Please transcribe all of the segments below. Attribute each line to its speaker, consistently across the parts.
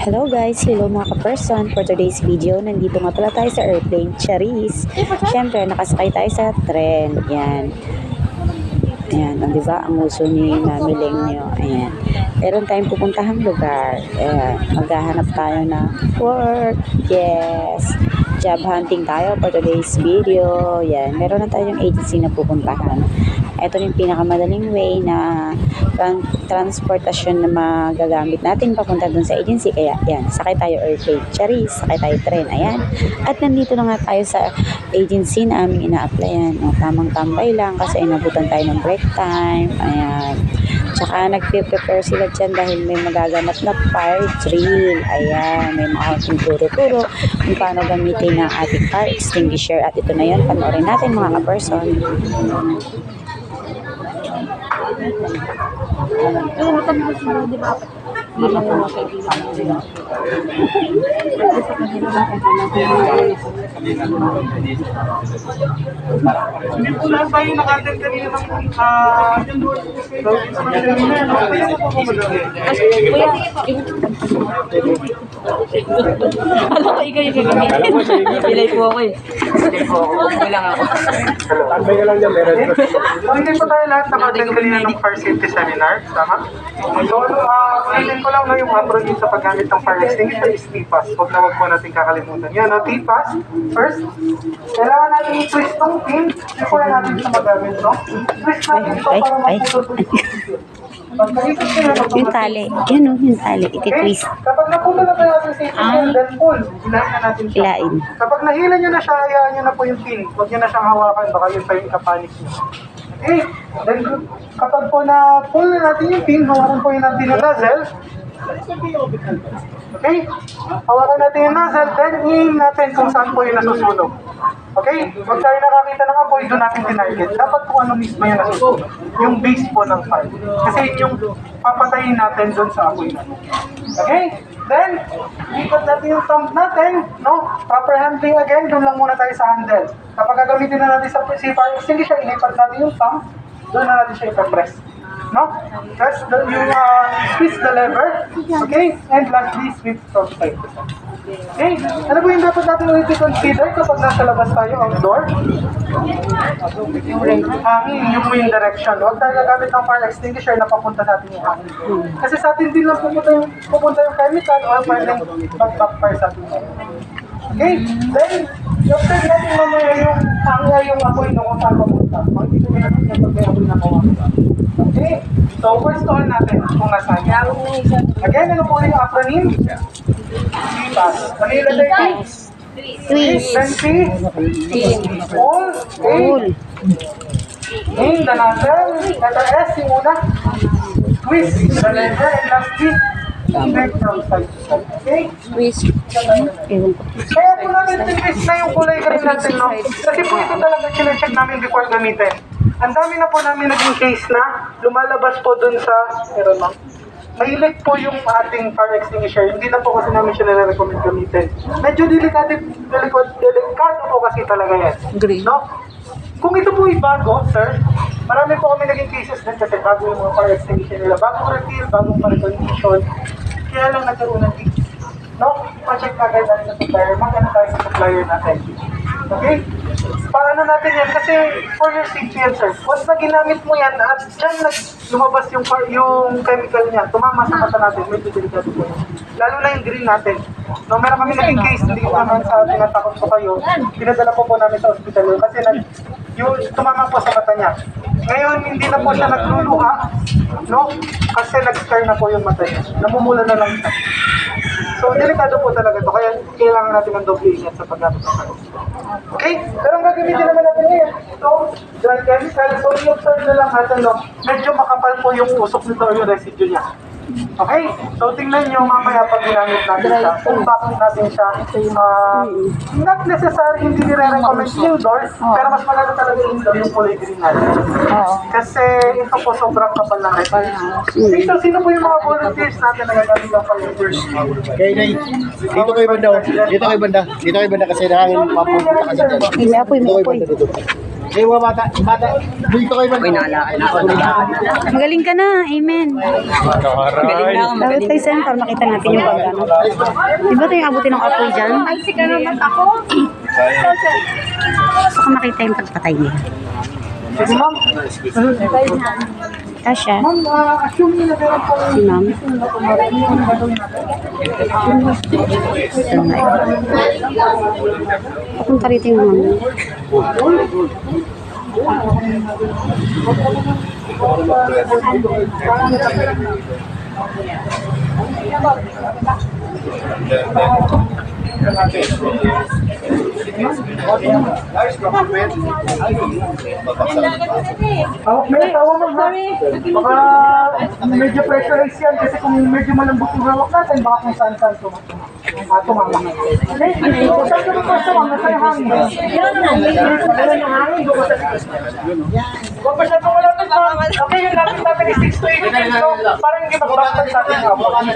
Speaker 1: Hello guys, hello mga ka-person. For today's video, nandito nga pala tayo sa airplane, Charis. Siyempre, nakasakay tayo sa tren. Yan. Ayan, di ba? Ang uso ni Mami Lengyo. Ayan. Meron tayong pupuntahang lugar. Ayan. Maghahanap tayo ng work. Yes. Job hunting tayo for today's video. Yan. Meron na tayong agency na pupuntahan. Ito yung pinakamadaling way na transportasyon na magagamit natin papunta dun sa agency. Kaya yan, sakay tayo airplane, Charis, sakay tayo tren. Ayan. At nandito na nga tayo sa agency na aming ina-applyan. O, tamang tambay lang kasi inabutan tayo ng break time. Ayan. Tsaka nagpe-prepare sila dyan dahil may magaganap na fire drill. Ayan. May mga turo-turo kung paano gamitin ang ating fire extinguisher. At ito na yun, panoorin natin mga ka-person.
Speaker 2: Hindi po lang tayo nakatin kanina ng
Speaker 3: Alam ko ikaw yung gagamitin. Pilay po ako eh. Pilay po ako. Walang ako.
Speaker 2: Tambay ka lang dyan, meron. Hindi po tayo lahat nakatin kanina ng fire safety seminar. Tama? So, ulitin ko lang na yung acronym sa paggamit ng fire extinguisher is TPAS. Huwag po natin kakalimutan. Yan, TPAS. First, kailangan natin i-twist tong pin before natin sa magamit, no? Twist natin ito para maputol ito.
Speaker 1: Yung tali. Yan o, yung tali. Iti-twist.
Speaker 2: Kapag napunta na tayo natin sa ito, then pull. Hilahin na natin siya.
Speaker 1: Hilain.
Speaker 2: Kapag nahila nyo na siya, hayaan nyo na po yung pin. Huwag nyo na siyang hawakan. Baka yun pa yung ikapanik nyo. Okay? Then, kapag po na-pull na natin yung pin, hawakan po yun natin yung nozzle. Okay? Hawakan natin yung nozzle, then i-aim natin kung saan po yung nasusunog. Okay? Pag tayo nakakita ng apoy, doon natin tinarget. Dapat kung ano mismo yung nasusunog. Yung base po ng fire. Kasi yung papatayin natin doon sa apoy natin. Okay? Then, lipat natin yung thumb natin, no? Proper handling again, doon lang muna tayo sa handle. Kapag gagamitin na natin sa fire extinguisher, ilipat natin yung thumb, doon na natin siya ipapress. No? Press squeeze the lever, okay? And lastly, sweep from side to side. Okay? Ano po yung dapat natin ulit i-consider kapag nasa labas tayo, outdoor? Hangin, yung wind direction. Huwag tayo gagamit ng fire extinguisher na papunta sa atin yung hangin. Kasi sa atin din lang pupunta yung chemical or pwedeng mag-backfire sa atin. Okay? Then, yung pwede natin mamaya yung hangin, yung apoy na kung saan papunta. Mag-ibig natin yung pag may apoy na kawawa. Okay? So, first call natin kung nasaan yan. Again, ano po yung acronym? TPAS. Ano yung letter T?
Speaker 1: Twist.
Speaker 2: Then P? Pull.
Speaker 1: Pull.
Speaker 2: Aim the nozzle. Letter S, yung una. Twist the lever. And last T, sweep from side to side. Okay?
Speaker 1: Twist. Ewan ko.
Speaker 2: Kaya po natin twist na yung kulay green natin, no? Kasi po ito talaga chinecheck namin before gamitin. Ang dami na po namin naging case na lumalabas po dun sa, pero no, mahilig po yung ating fire extinguisher. Hindi na po kasi namin siya nare-recommend gamitin. Medyo delikado po kasi talaga yan.
Speaker 3: Green.
Speaker 2: No? Kung ito po ay bago, sir, marami po kami naging cases din kasi bago yung mga fire extinguisher nila. Bagong refill, bagong pa-recognition. Kaya lang nagkaroon ng leak. No? Pa-check agad natin sa supplier. Magkano tayo sa supplier natin. Okay? Paano natin yan? Kasi for your safety yan, sir. Once na ginamit mo yan at dyan lumabas yung chemical niya, tumama sa mata natin, medyo delikado po yan. Lalo na yung green natin. No, meron kami naging case, hindi ko naman sa tinatakot po kayo. Pinadala po namin sa ospital yun kasi yung tumama po sa mata niya. Ngayon, hindi na po siya nagluluha, no? Kasi nag-scar na po yung mata niya. Namumula na lang siya. So, delikado po talaga ito. Kaya kailangan natin ng doble ingat sa paggamit ng fire. Okay? Pero ang gagamitin naman natin ngayon, ito, dry chemical. So, i-observe na lang natin, no? Medyo makapal po yung usok nito o yung residue niya. Okay? So, tingnan nyo mamaya pag ginamit natin siya. Kung bakit natin siya, not necessary, hindi nire-recommend indoors, pero mas maganda talaga indoor yung kulay green natin. Kasi ito po sobrang kapal ng residue. Okay, so sino po yung mga volunteers natin na gagamit ng fire?
Speaker 4: Kaya Nay, dito kayo banda, dito kayo banda kasi nangangin mapupunta kasi dyan.
Speaker 1: May apoy, may apoy.
Speaker 4: Ewa bata. Dito kayo man.
Speaker 3: Okay, nakalakad na ako.
Speaker 1: Magaling ka na. Amen.
Speaker 3: Galing na ako,
Speaker 1: Dapat
Speaker 3: magaling.
Speaker 1: tayo sa'yo para makita natin yung pagano. Diba ito yung abutin ng apoy dyan? Gusto ko makita yung pagpatay niya.
Speaker 2: Sige, ma'am.
Speaker 1: Tasha,
Speaker 2: Ma'am, assume nyo na meron pong
Speaker 1: si ma'am.
Speaker 2: yung gagawin natin.
Speaker 1: Papunta rito yung ma'am.
Speaker 2: May tawa ma'am ha. Baka medyo pressurize yan kasi kung medyo malambot yung hawak natin, baka kung saan-saan tumama. Okay? So, saan ka pa sa ma'am? Nasa yung hangin. Nasa yung hangin. Huwag pa siya tumalapit ma'am. Okay, yung lapit natin is 6 to 8 feet. So, parang hindi magbaktan sa ating hawak. Ma'am?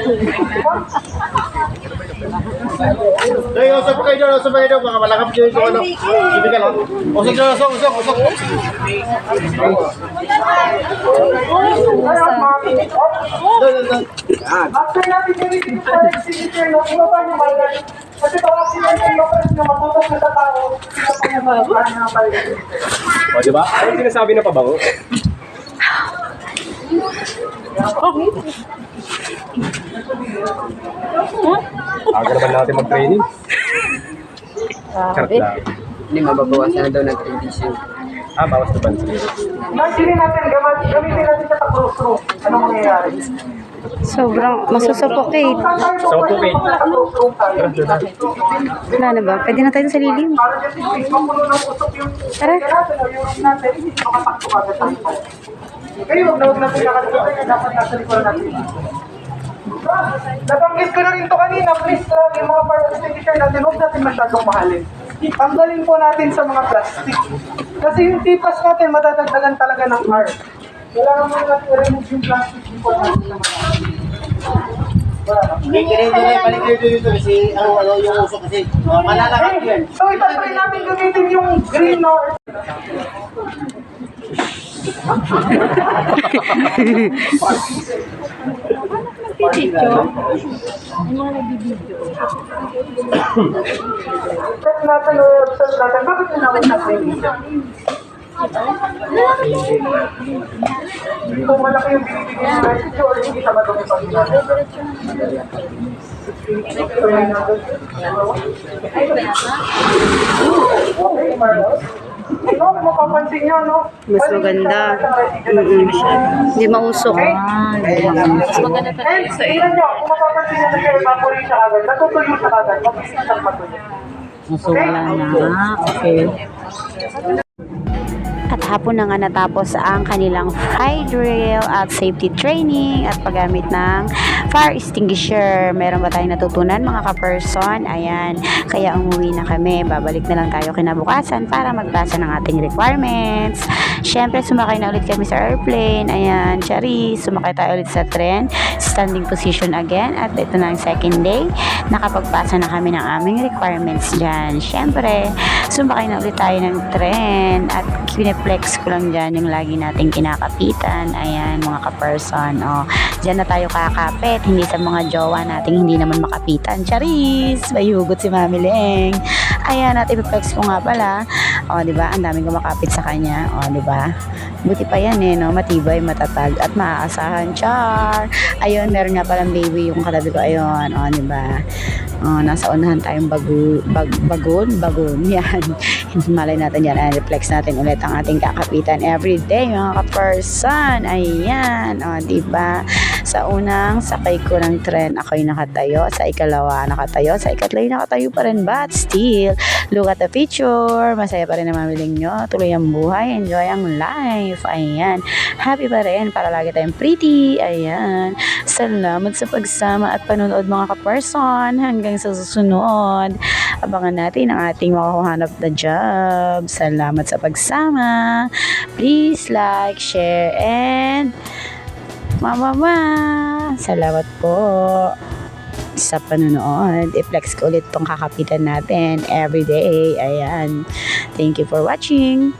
Speaker 4: Hey, usap kayo doon, usap kayo doon. Baka malakap kayo yung ano. Hindi ka lang. Usap doon, usap.
Speaker 2: Ayun, ma'am.
Speaker 4: Doon.
Speaker 2: After natin yung signature, no, ibaba niyo ba yan? Kasi baka sinunod yung press na matutok na sa tao, sila pa yung mga na pala.
Speaker 5: O, di ba? Ano yung sinasabi na pabango? Aga naman natin mag-training. Charot lang.
Speaker 3: Hindi, mababawasan na daw ng tradition.
Speaker 5: Bawas na bansa.
Speaker 2: Imagine natin, gamitin natin sa crossroom. Anong mangyayari?
Speaker 1: Sobrang masusuffocate.
Speaker 5: Suffocate.
Speaker 1: Wala na ba? Pwede na tayo sa lilim.
Speaker 2: Para just in case, mapuno ng usok yung
Speaker 1: Tara.
Speaker 2: natin o yung natin, makatakto ka agad tayo. Kaya huwag natin nakalimutan yan, dapat nasa likuran natin. Nabanggit ko na rin to kanina, please, yung mga fire extinguisher natin, huwag natin masyadong mahalin. Tanggalin po natin sa mga plastic. Kasi yung tipas natin, matadagdagan talaga ng R. Kailangan mo natin i-remove yung plastic before natin sa mga
Speaker 4: Balik kayo dito kasi ano yung usok kasi. Malalakap yan.
Speaker 2: So, itatry natin gamitin yung green or check natin o observe natin. Bakit tinawag na green? Kung malaki yung binibigay ng message or hindi sa batong ipag-ingat. Okay, Marlos. No, mapapansin nyo, no?
Speaker 1: Mas maganda. Hindi mausok.
Speaker 2: And, tingnan nyo, kung mapapansin nyo nag-evaporate siya agad, natutuyo siya agad, mabilis siyang matuyo.
Speaker 1: Wala na. Okay. At hapon na nga natapos ang kanilang fire drill at safety training at paggamit ng fire extinguisher. Meron ba tayong natutunan mga ka-person? Ayan. Kaya umuwi na kami. Babalik na lang tayo kinabukasan para magbasa ng ating requirements. Siyempre, sumakay na ulit kami sa airplane. Ayan, Charis. Sumakay tayo ulit sa tren. Standing position again. At ito na ang second day. Nakapagpasa na kami ng aming requirements dyan. Siyempre, sumakay na ulit tayo ng tren. At pineflex ko lang dyan yung lagi nating kinakapitan. Ayan, mga ka-person. O, dyan na tayo kakapit. Hindi sa mga jowa nating hindi naman makapitan. Charis! May hugot si Mami Leng. Ayan, at ipiflex ko nga pala. O, diba? Ang daming kumakapit sa kanya. O, diba? Buti pa yan eh, no? Matibay, matatag, at maaasahan. Char! Ayun, meron nga palang baby yung katabi ko. Ayun, o, diba? O, nasa unahan tayong bagon. Yan. Malay natin yan. Reflex natin ulit ang ating kakapitan everyday, mga ka-person. Ayan. O, diba? Sa unang sakay ko ng tren, ako'y nakatayo. Sa ikalawa, nakatayo. Sa ikatla'y nakatayo pa rin. But still, look at the picture. Masaya pa rin ang mamiling nyo. Tuloy ang buhay. Enjoy ang life. Ayan. Happy pa rin para lagi tayong pretty. Ayan. Salamat sa pagsama at panonood, mga ka-person. Hanggang sa susunod. Abangan natin ang ating makahanap na job. Salamat sa pagsama. Please like, share, and salamat po sa panonood. I-flex ko ulit tong kakapitan natin everyday. Ayan. Thank you for watching.